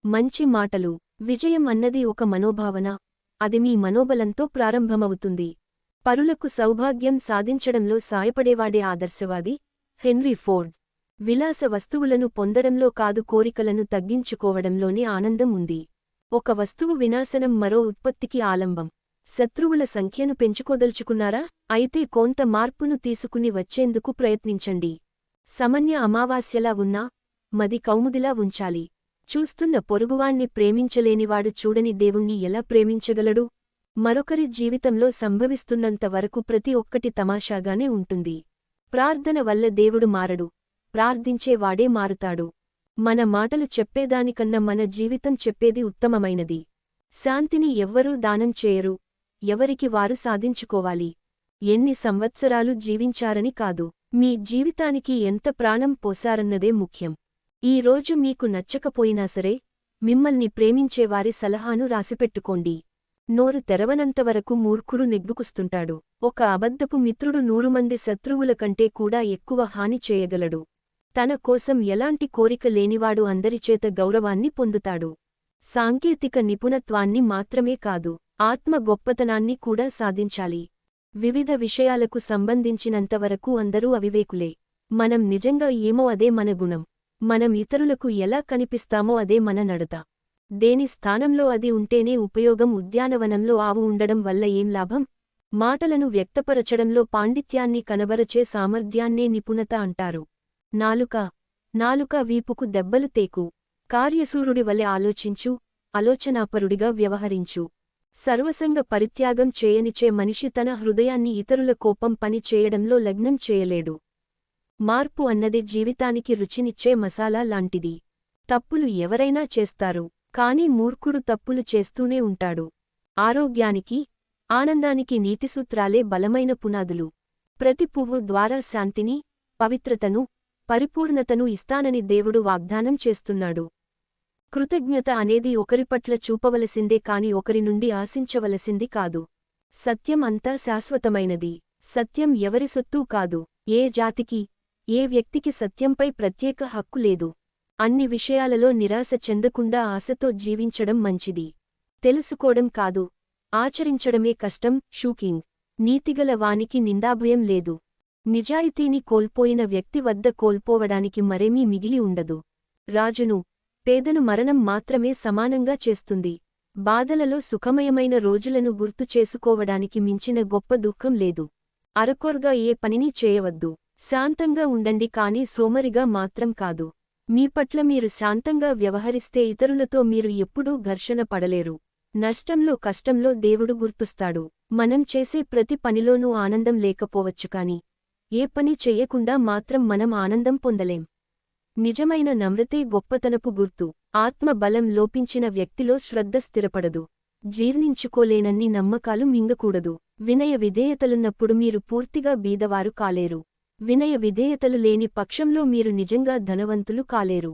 మంచి మాటలు. విజయం అన్నది ఒక మనోభావన. అది మీ మనోబలంతో ప్రారంభమవుతుంది. పరులకు సౌభాగ్యం సాధించడంలో సాయపడేవాడే ఆదర్శవాది. Henry Ford. విలాస వస్తువులను పొందడంలో కాదు, కోరికలను తగ్గించుకోవడంలోనే ఆనందం ఉంది. ఒక వస్తువు వినాశనం మరో ఉత్పత్తికి ఆలంబం. శత్రువుల సంఖ్యను పెంచుకోదలుచుకున్నారా? అయితే కొంత మార్పును తీసుకుని వచ్చేందుకు ప్రయత్నించండి. సమన్య అమావాస్యలా ఉన్నా మది కౌముదిలా ఉంచాలి. చూస్తున్న పొరుగువాణ్ణి ప్రేమించలేనివాడు చూడని దేవుణ్ణి ఎలా ప్రేమించగలడు? మరొకరి జీవితంలో సంభవిస్తున్నంత వరకు ప్రతి ఒక్కటి తమాషాగానే ఉంటుంది. ప్రార్థన వల్ల దేవుడు మారడు, ప్రార్థించేవాడే మారుతాడు. మన మాటలు చెప్పేదానికన్నా మన జీవితం చెప్పేది ఉత్తమమైనది. శాంతిని ఎవ్వరూ దానం చేయరు, ఎవరికి వారు సాధించుకోవాలి. ఎన్ని సంవత్సరాలు జీవించారని కాదు, మీ జీవితానికి ఎంత ప్రాణం పోసారన్నదే ముఖ్యం. ఈ రోజు మీకు నచ్చకపోయినా సరే, మిమ్మల్ని ప్రేమించేవారి సలహాను రాసిపెట్టుకోండి. నోరు తెరవనంతవరకు మూర్ఖుడు నెగ్గుకుస్తుంటాడు. ఒక అబద్ధపు మిత్రుడు 100 మంది శత్రువుల కంటే కూడా ఎక్కువ హాని చేయగలడు. తన కోసం ఎలాంటి కోరిక లేనివాడు అందరిచేత గౌరవాన్ని పొందుతాడు. సాంకేతిక నిపుణత్వాన్ని మాత్రమే కాదు, ఆత్మ గొప్పతనాన్ని కూడా సాధించాలి. వివిధ విషయాలకు సంబంధించినంతవరకు అందరూ అవివేకులే. మనం నిజంగా ఏమో అదే మన గుణం. మనం ఇతరులకు ఎలా కనిపిస్తామో అదే మన నడత. దేని స్థానంలో అది ఉంటేనే ఉపయోగం. ఉద్యానవనంలో ఆవు ఉండడం వల్ల ఏం లాభం? మాటలను వ్యక్తపరచడంలో పాండిత్యాన్ని కనబరచే సామర్థ్యాన్నే నిపుణత అంటారు. నాలుక వీపుకు దెబ్బలు తేకు. కార్యశూరుడి వలె ఆలోచించు, ఆలోచనాపరుడిగా వ్యవహరించు. సర్వసంగ పరిత్యాగం చేయనిచే మనిషి తన హృదయాన్ని ఇతరుల కోపం పని చేయడంలో లగ్నం చేయలేడు. మార్పు అన్నది జీవితానికి రుచినిచ్చే మసాలా లాంటిది. తప్పులు ఎవరైనా చేస్తారు, కాని మూర్ఖుడు తప్పులు చేస్తూనే ఉంటాడు. ఆరోగ్యానికి, ఆనందానికి నీతిసూత్రాలే బలమైన పునాదులు. ప్రతి పువ్వు ద్వారా శాంతిని, పవిత్రతను, పరిపూర్ణతను ఇస్తానని దేవుడు వాగ్దానం చేస్తున్నాడు. కృతజ్ఞత అనేది ఒకరిపట్ల చూపవలసిందే కాని ఒకరి నుండి ఆశించవలసింది కాదు. సత్యం అంతా శాశ్వతమైనది. సత్యం ఎవరి సొత్తూ కాదు. ఏ జాతికి, ఏ వ్యక్తికి సత్యంపై ప్రత్యేక హక్కు లేదు. అన్ని విషయాలలో నిరాశ చెందకుండా ఆశతో జీవించడం మంచిది. తెలుసుకోవడం కాదు, ఆచరించడమే కష్టం. షూకింగ్. నీతిగల వానికి నిందాభయం లేదు. నిజాయితీని కోల్పోయిన వ్యక్తి వద్ద కోల్పోవడానికి మరేమీ మిగిలి ఉండదు. రాజును, పేదను మరణం మాత్రమే సమానంగా చేస్తుంది. బాధలలో సుఖమయమైన రోజులను గుర్తు చేసుకోవడానికి మించిన గొప్ప దుఃఖం లేదు. అరకొర్గా ఏ పనిని చేయవద్దు. శాంతంగా ఉండండి కాని సోమరిగా మాత్రం కాదు. మీ పట్ల మీరు శాంతంగా వ్యవహరిస్తే ఇతరులతో మీరు ఎప్పుడూ ఘర్షణ పడలేరు. నష్టంలో కష్టంలో దేవుడు గుర్తుస్తాడు. మనం చేసే ప్రతి పనిలోనూ ఆనందం లేకపోవచ్చు కాని ఏ పని చెయ్యకుండా మాత్రం మనం ఆనందం పొందలేం. నిజమైన నమ్రతే గొప్పతనపు గుర్తు. ఆత్మ బలం లోపించిన వ్యక్తిలో శ్రద్ధ స్థిరపడదు. జీర్ణించుకోలేనన్ని నమ్మకాలు మింగకూడదు. వినయ విధేయతలున్నప్పుడు మీరు పూర్తిగా బీదవారు కాలేరు. వినయ విధేయతలు లేని పక్షంలో మీరు నిజంగా ధనవంతులు కాలేరు.